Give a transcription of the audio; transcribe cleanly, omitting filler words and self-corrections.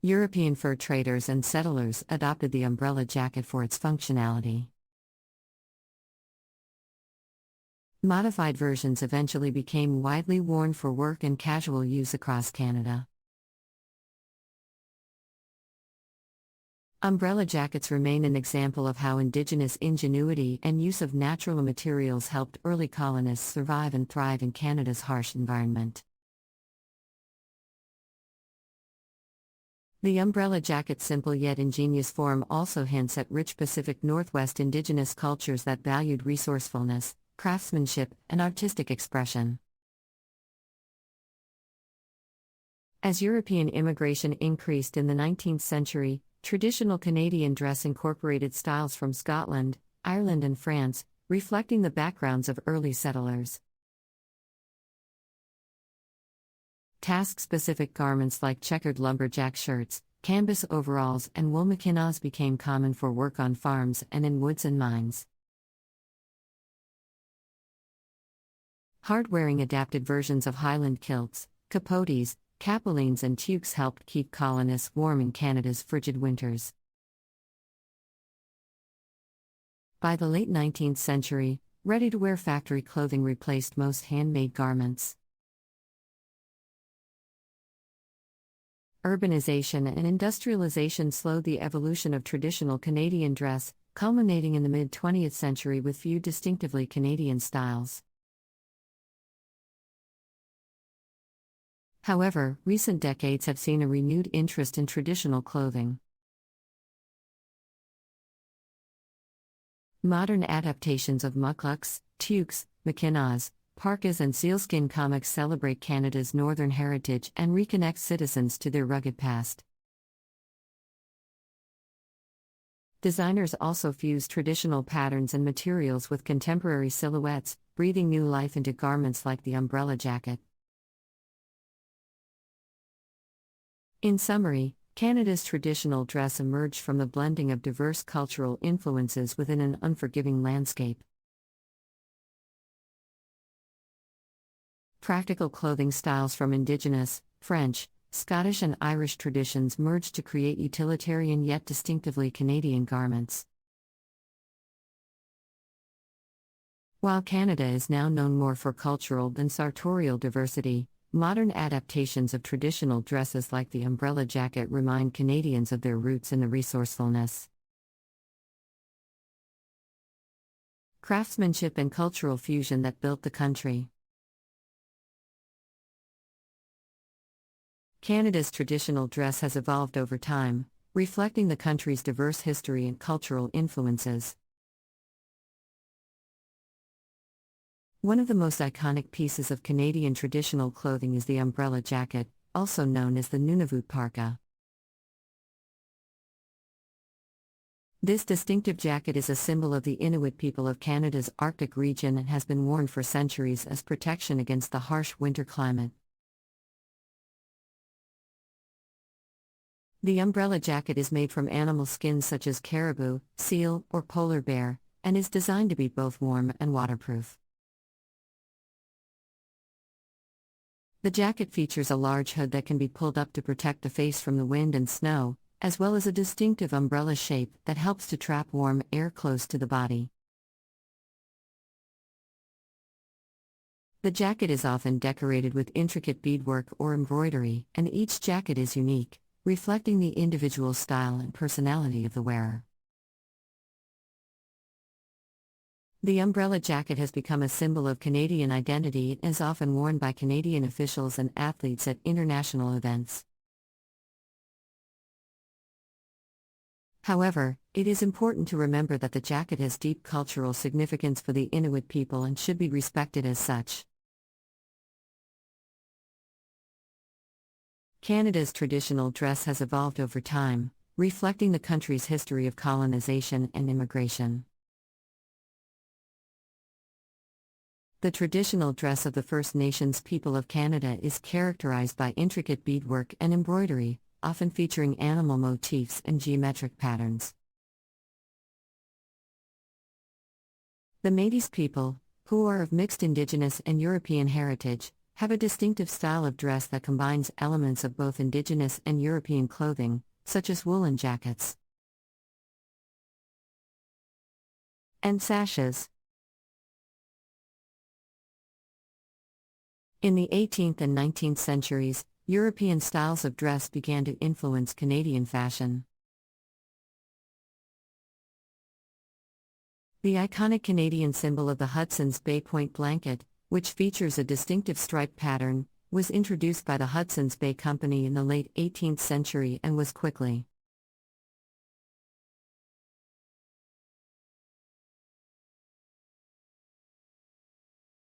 European fur traders and settlers adopted the umbrella jacket for its functionality. Modified versions eventually became widely worn for work and casual use across Canada. Umbrella jackets remain an example of how Indigenous ingenuity and use of natural materials helped early colonists survive and thrive in Canada's harsh environment. The umbrella jacket's simple yet ingenious form also hints at rich Pacific Northwest Indigenous cultures that valued resourcefulness, craftsmanship, and artistic expression. As European immigration increased in the 19th century, traditional Canadian dress incorporated styles from Scotland, Ireland, and France, reflecting the backgrounds of early settlers. Task-specific garments like checkered lumberjack shirts, canvas overalls, and wool mackinaws became common for work on farms and in woods and mines. Hard-wearing adapted versions of Highland kilts, capotes, capelines, and toques helped keep colonists warm in Canada's frigid winters. By the late 19th century, ready-to-wear factory clothing replaced most handmade garments. Urbanization and industrialization slowed the evolution of traditional Canadian dress, culminating in the mid-20th century with few distinctively Canadian styles. However, recent decades have seen a renewed interest in traditional clothing. Modern adaptations of mukluks, toques, mackinaws, parkas, and sealskin comics celebrate Canada's northern heritage and reconnect citizens to their rugged past. Designers also fuse traditional patterns and materials with contemporary silhouettes, breathing new life into garments like the umbrella jacket. In summary, Canada's traditional dress emerged from the blending of diverse cultural influences within an unforgiving landscape. Practical clothing styles from Indigenous, French, Scottish, and Irish traditions merged to create utilitarian yet distinctively Canadian garments. While Canada is now known more for cultural than sartorial diversity, modern adaptations of traditional dresses like the umbrella jacket remind Canadians of their roots in the resourcefulness, craftsmanship, and cultural fusion that built the country. Canada's traditional dress has evolved over time, reflecting the country's diverse history and cultural influences. One of the most iconic pieces of Canadian traditional clothing is the umbrella jacket, also known as the Nunavut parka. This distinctive jacket is a symbol of the Inuit people of Canada's Arctic region and has been worn for centuries as protection against the harsh winter climate. The umbrella jacket is made from animal skins such as caribou, seal, or polar bear, and is designed to be both warm and waterproof. The jacket features a large hood that can be pulled up to protect the face from the wind and snow, as well as a distinctive umbrella shape that helps to trap warm air close to the body. The jacket is often decorated with intricate beadwork or embroidery, and each jacket is unique, reflecting the individual style and personality of the wearer. The umbrella jacket has become a symbol of Canadian identity and is often worn by Canadian officials and athletes at international events. However, it is important to remember that the jacket has deep cultural significance for the Inuit people and should be respected as such. Canada's traditional dress has evolved over time, reflecting the country's history of colonization and immigration. The traditional dress of the First Nations people of Canada is characterized by intricate beadwork and embroidery, often featuring animal motifs and geometric patterns. The Métis people, who are of mixed Indigenous and European heritage, have a distinctive style of dress that combines elements of both indigenous and European clothing, such as woolen jackets and sashes. In the 18th and 19th centuries, European styles of dress began to influence Canadian fashion. The iconic Canadian symbol of the Hudson's Bay Point blanket, which features a distinctive striped pattern, was introduced by the Hudson's Bay Company in the late 18th century and was quickly